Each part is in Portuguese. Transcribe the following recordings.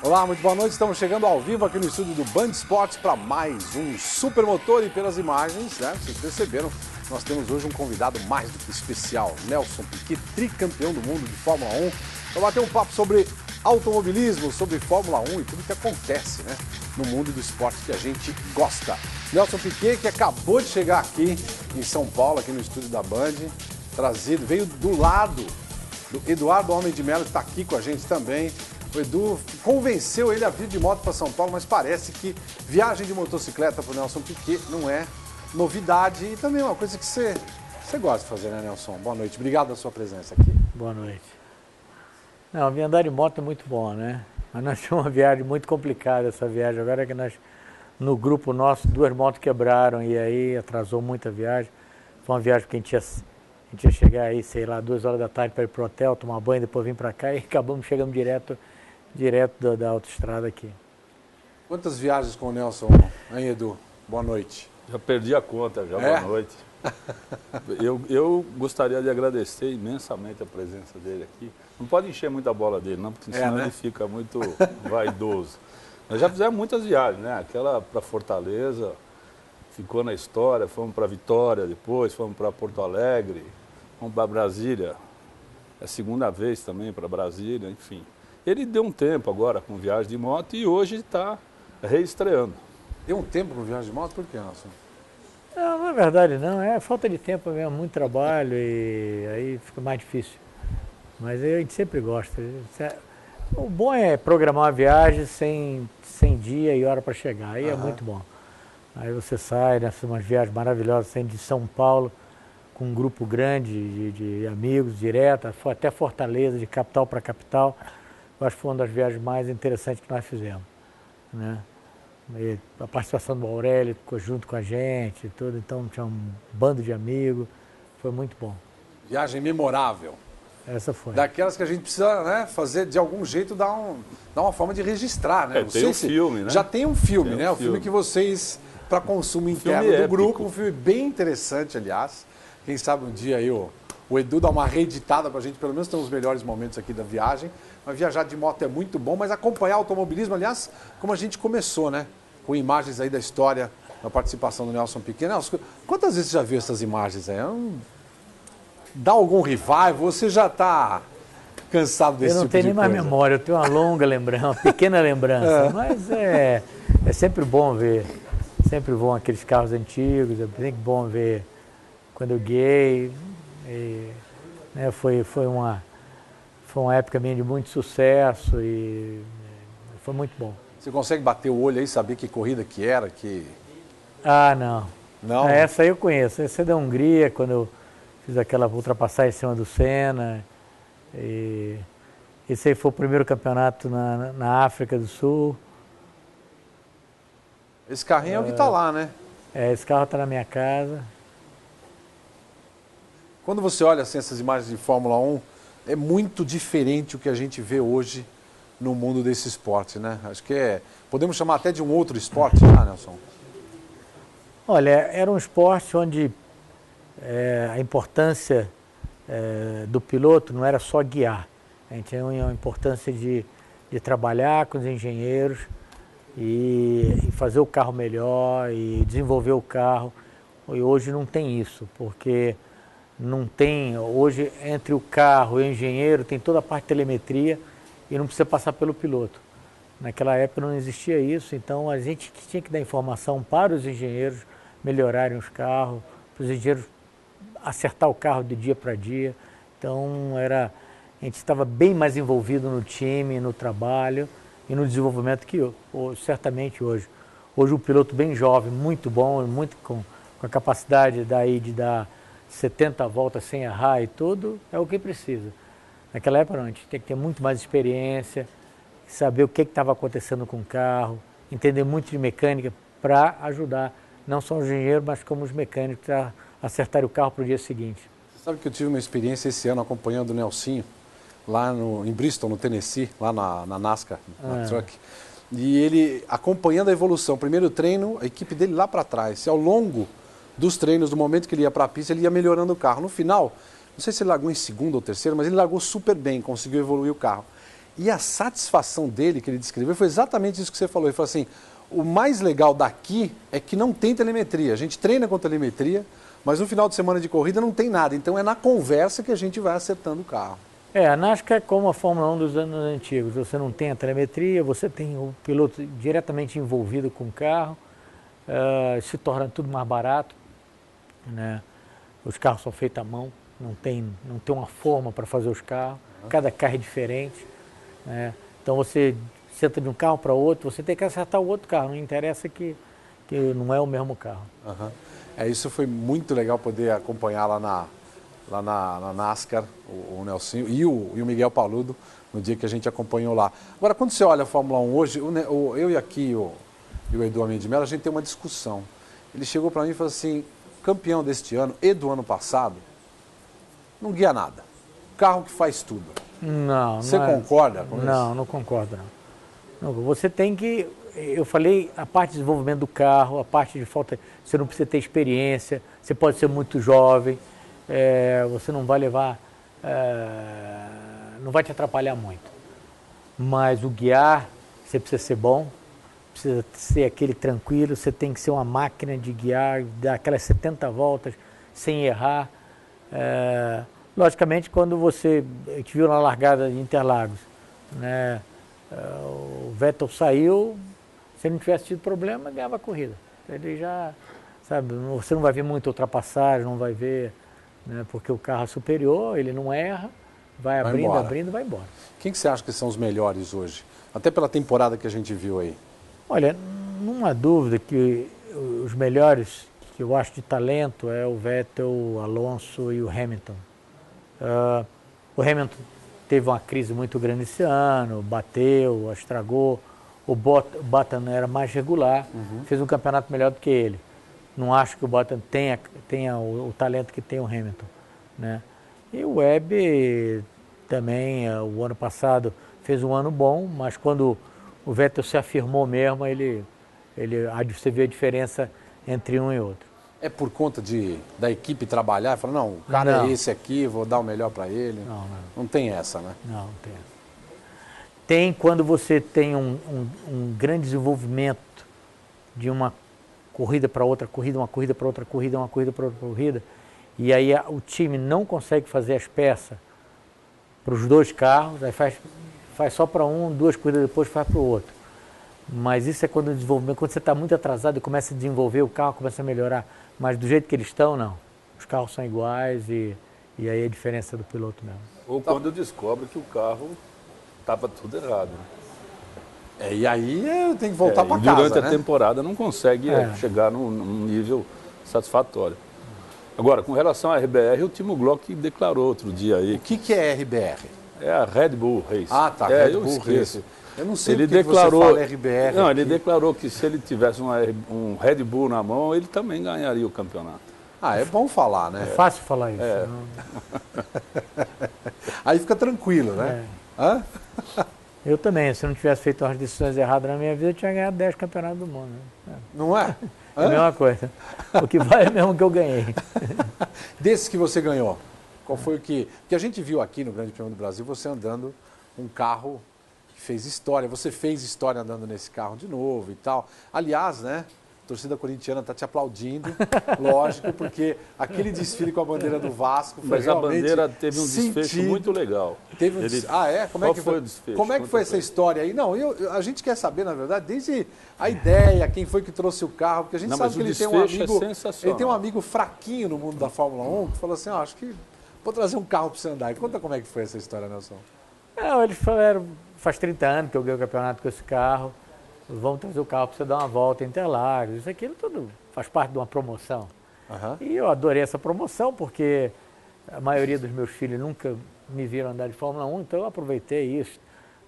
Olá, muito boa noite. Estamos chegando ao vivo aqui no estúdio do Band Esportes para mais um Supermotor e pelas imagens, né? Vocês perceberam, nós temos hoje um convidado mais do que especial, Nelson Piquet, tricampeão do mundo de Fórmula 1, para bater um papo sobre automobilismo, sobre Fórmula 1 e tudo que acontece, né, no mundo do esporte que a gente gosta. Nelson Piquet, que acabou de chegar aqui em São Paulo, aqui no estúdio da Band, veio do lado do Eduardo Homem de Mello, que está aqui com a gente também. O Edu convenceu ele a vir de moto para São Paulo, mas parece que viagem de motocicleta para o Nelson Piquet não é novidade e também é uma coisa que você gosta de fazer, né, Nelson? Boa noite, obrigado pela sua presença aqui. Boa noite. Não, andar de moto é muito bom, né? Mas nós tínhamos uma viagem muito complicada, essa viagem. Agora que nós, no grupo nosso, 2 motos quebraram e aí atrasou muito a viagem. Foi uma viagem que a gente ia chegar aí, sei lá, 2 horas da tarde para ir pro hotel, tomar banho, depois vir para cá e acabamos chegando direto da autoestrada aqui. Quantas viagens com o Nelson, hein, Edu? Boa noite. Já perdi a conta, boa noite. Eu gostaria de agradecer imensamente a presença dele aqui. Não pode encher muito a bola dele, não, porque senão ele fica muito vaidoso. Nós já fizemos muitas viagens, né? Aquela para Fortaleza, ficou na história, fomos para Vitória depois, fomos para Porto Alegre, fomos para Brasília. É a segunda vez também para Brasília, enfim. Ele deu um tempo agora com viagem de moto e hoje está reestreando. Deu um tempo com viagem de moto? Por quê, Nelson? Não, na verdade não, é falta de tempo mesmo, muito trabalho e aí fica mais difícil. Mas a gente sempre gosta. O bom é programar uma viagem sem dia e hora para chegar, aí é muito bom. Aí você sai nessas umas viagens maravilhosas, saindo de São Paulo, com um grupo grande de amigos, direto, até Fortaleza, de capital para capital. Eu acho que foi uma das viagens mais interessantes que nós fizemos, né? E a participação do Aurélio ficou junto com a gente e tudo, então tinha um bando de amigos, foi muito bom. Viagem memorável. Essa foi. Daquelas que a gente precisa, né, fazer de algum jeito, dar uma forma de registrar, né? Tem um filme, né? Já tem um filme, né? O filme que vocês, para consumo interno do grupo, um filme bem interessante, aliás. Quem sabe um dia aí o Edu dá uma reeditada pra gente, pelo menos tem os melhores momentos aqui da viagem. Mas viajar de moto é muito bom, mas acompanhar automobilismo, aliás, como a gente começou, né? Com imagens aí da história, da participação do Nelson Piquet. Nelson, quantas vezes você já viu essas imagens aí? Dá algum revival? Você já está cansado desse tipo de coisa? Eu não tenho nem mais memória, eu tenho uma longa lembrança, uma pequena lembrança, mas é sempre bom ver, sempre bom aqueles carros antigos, é sempre bom ver quando eu guiei, né, foi uma época minha de muito sucesso e foi muito bom. Você consegue bater o olho aí e saber que corrida que era? Ah, não. Não? Essa aí eu conheço. Essa é da Hungria, quando eu fiz aquela ultrapassagem em cima do Senna. E esse aí foi o primeiro campeonato na África do Sul. Esse carrinho é o que está lá, né? Esse carro está na minha casa. Quando você olha assim, essas imagens de Fórmula 1, é muito diferente o que a gente vê hoje no mundo desse esporte, né? Acho que podemos chamar até de um outro esporte, né, Nelson? Olha, era um esporte onde a importância do piloto não era só guiar. A gente tinha uma importância de trabalhar com os engenheiros e fazer o carro melhor e desenvolver o carro. E hoje não tem isso, porque não tem, hoje entre o carro e o engenheiro tem toda a parte de telemetria e não precisa passar pelo piloto. Naquela época não existia isso, então a gente tinha que dar informação para os engenheiros melhorarem os carros, para os engenheiros acertar o carro de dia para dia. Então a gente estava bem mais envolvido no time, no trabalho e no desenvolvimento que certamente hoje. Hoje o piloto bem jovem, muito bom, muito com a capacidade de dar 70 voltas sem errar e tudo, é o que precisa. Naquela época não, a gente tem que ter muito mais experiência, saber o que estava acontecendo com o carro, entender muito de mecânica para ajudar não só os engenheiros, mas como os mecânicos a acertar o carro para o dia seguinte. Você sabe que eu tive uma experiência esse ano acompanhando o Nelsinho, lá em Bristol, no Tennessee, lá na NASCAR, na Truck. E ele acompanhando a evolução. Primeiro treino, a equipe dele lá para trás. E ao longo dos treinos, do momento que ele ia para a pista, ele ia melhorando o carro. No final, não sei se ele largou em segundo ou terceiro, mas ele largou super bem, conseguiu evoluir o carro. E a satisfação dele, que ele descreveu, foi exatamente isso que você falou. Ele falou assim, o mais legal daqui é que não tem telemetria. A gente treina com telemetria, mas no final de semana de corrida não tem nada. Então é na conversa que a gente vai acertando o carro. A NASCAR é como a Fórmula 1 dos anos antigos. Você não tem a telemetria, você tem o piloto diretamente envolvido com o carro, se torna tudo mais barato, né? Os carros são feitos à mão, não tem uma forma para fazer os carros, cada carro é diferente, né? Então você senta de um carro para outro, você tem que acertar o outro carro, não interessa que não é o mesmo carro. Isso foi muito legal poder acompanhar lá na NASCAR, o Nelson e o Miguel Paludo, no dia que a gente acompanhou lá. Agora, quando você olha a Fórmula 1 hoje, eu e aqui o Edu Amin de Mello, a gente tem uma discussão. Ele chegou para mim e falou assim, campeão deste ano e do ano passado, não guia nada. Carro que faz tudo. Não. Você concorda com isso? Não concordo, não. Você tem que... Eu falei a parte de desenvolvimento do carro, a parte de falta... Você não precisa ter experiência, você pode ser muito jovem, você não vai levar... não vai te atrapalhar muito. Mas o guiar, você precisa ser bom, precisa ser aquele tranquilo, você tem que ser uma máquina de guiar, dar aquelas 70 voltas sem errar. Logicamente, quando você te viu na largada de Interlagos, né, o Vettel saiu, se ele não tivesse tido problema, ganhava a corrida. Ele já, sabe, você não vai ver muita ultrapassagem, não vai ver, né, porque o carro é superior, ele não erra, vai abrindo, vai embora. Quem que você acha que são os melhores hoje? Até pela temporada que a gente viu aí. Olha, não há dúvida que os melhores que eu acho de talento é o Vettel, o Alonso e o Hamilton. O Hamilton teve uma crise muito grande esse ano, bateu, estragou. O Button era mais regular, fez um campeonato melhor do que ele. Não acho que o Button tenha o talento que tem o Hamilton, né? E o Webb também, o ano passado, fez um ano bom, mas quando o Vettel se afirmou mesmo, você vê a diferença entre um e outro. É por conta da equipe trabalhar e falar, não, o cara é esse aqui, vou dar o melhor para ele? Não tem essa, né? Não tem essa. Tem quando você tem um grande desenvolvimento de uma corrida para outra corrida, uma corrida para outra corrida, uma corrida para outra corrida, e aí o time não consegue fazer as peças para os dois carros, aí faz só para um, 2 corridas depois faz para o outro. Mas isso é quando o desenvolvimento, quando você está muito atrasado e começa a desenvolver, o carro começa a melhorar. Mas do jeito que eles estão, não. Os carros são iguais e aí a diferença do piloto mesmo. Ou quando descobre que o carro estava tudo errado. E aí tem que voltar para casa, durante a temporada não consegue chegar num nível satisfatório. Agora, com relação à RBR, o Timo Glock declarou outro dia aí. O que é RBR? É a Red Bull Race. Ah, tá, Red Bull Race. Eu não sei ele porque declarou, você fala RBR. Não, aqui. ele declarou que se ele tivesse um Red Bull na mão, ele também ganharia o campeonato. É bom falar, né? É fácil falar isso. Aí fica tranquilo, né? Eu também, se eu não tivesse feito umas decisões erradas na minha vida, eu tinha ganhado 10 campeonatos do mundo. Né? Não é? É a mesma coisa. O que vale é mesmo que eu ganhei. Desses que você ganhou, qual foi o que... Porque a gente viu aqui no Grande Prêmio do Brasil você andando um carro que fez história. Você fez história andando nesse carro de novo e tal. Aliás, né? A torcida corintiana está te aplaudindo, lógico, porque aquele desfile com a bandeira do Vasco foi realmente... Mas a bandeira teve um desfecho muito legal. Teve Como é que foi o desfecho? Como é que foi essa história aí? Não, a gente quer saber, na verdade, desde a ideia, quem foi que trouxe o carro, porque a gente sabe que ele tem um amigo... Ele tem um amigo fraquinho no mundo da Fórmula 1, que falou assim, acho que vou trazer um carro para você andar. E conta como é que foi essa história, Nelson. Eles falaram, faz 30 anos que eu ganhei o campeonato com esse carro. Vamos trazer o carro para você dar uma volta em Interlagos, isso aquilo tudo faz parte de uma promoção. E eu adorei essa promoção porque a maioria dos meus filhos nunca me viram andar de Fórmula 1, então eu aproveitei isso,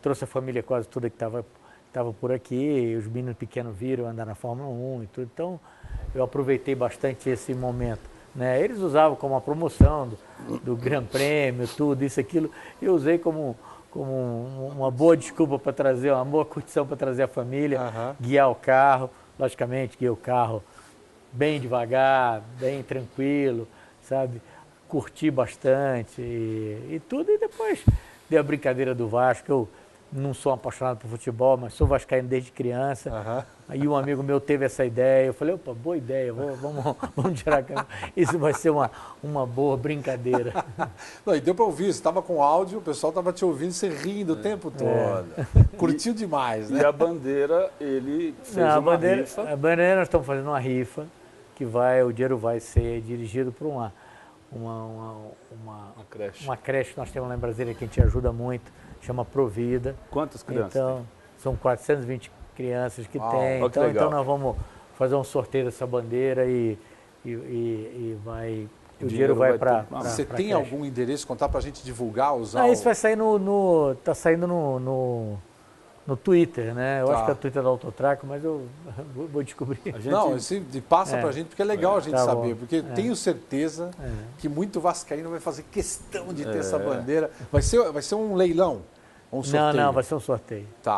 trouxe a família quase toda que estava por aqui, os meninos pequenos viram andar na Fórmula 1 e tudo, então eu aproveitei bastante esse momento. Né? Eles usavam como uma promoção do Gran Prêmio, tudo isso, aquilo, eu usei como uma boa desculpa para trazer, uma boa curtição para trazer a família, guiar o carro, logicamente guiar o carro bem devagar, bem tranquilo, sabe? Curtir bastante e tudo, e depois dei a brincadeira do Vasco, não sou apaixonado por futebol, mas sou vascaíno desde criança. Aí um amigo meu teve essa ideia, eu falei, opa, boa ideia, vamos tirar a câmera. Isso vai ser uma boa brincadeira. Não, e deu para ouvir, você estava com áudio, o pessoal estava te ouvindo, você rindo o tempo todo. Curtiu demais, né? E a bandeira, ele fez uma rifa. A bandeira, nós estamos fazendo uma rifa, que o dinheiro vai ser dirigido para uma creche que nós temos lá em Brasília, que a gente ajuda muito, chama Provida. Quantas crianças então, tem? São 420 crianças que tem. Então nós vamos fazer um sorteio dessa bandeira e o dinheiro vai para. Você tem algum endereço, contar para a gente divulgar, usar? Isso vai sair tá saindo no Twitter, né? Eu acho que é o Twitter da Autotraco, mas eu vou descobrir. Passa pra gente, porque é legal a gente saber, bom. porque tenho certeza que muito vascaíno vai fazer questão de ter essa bandeira. Vai ser um leilão? Um sorteio? Não, vai ser um sorteio. Tá.